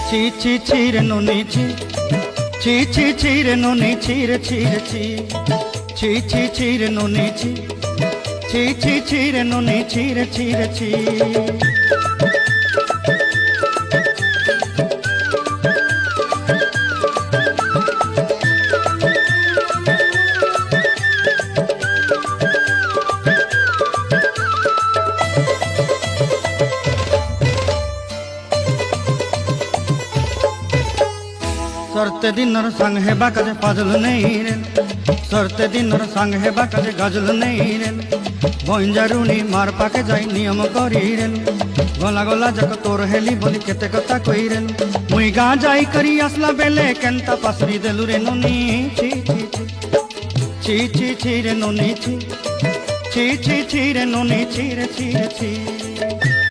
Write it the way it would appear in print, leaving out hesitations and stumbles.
ছি ছি ছি রে নুনি ছি, ছি ছি ছি রে নুনি ছি রে ছি রে ছি, ছি ছি ছি রে নুনি ছি, ছি ছি ছি রে নুনি ছি রে ছি রে ছি। सरते दिनर संग हेबा काजे फाजल नहीं रे, सरते दिनर संग हेबा काजे गजल नहीं रे। बंजारुनी मार पाके जाई नियम करी रे, गला गला जक तोर हेली बोली केते कथा कई रे। मुई गा जाई करी असला बेले केंता पासरी देलु रे नुनी छी छी छी, छी छी छी रे नुनी छी, छी छी छी रे नुनी छी रे छी रे छी।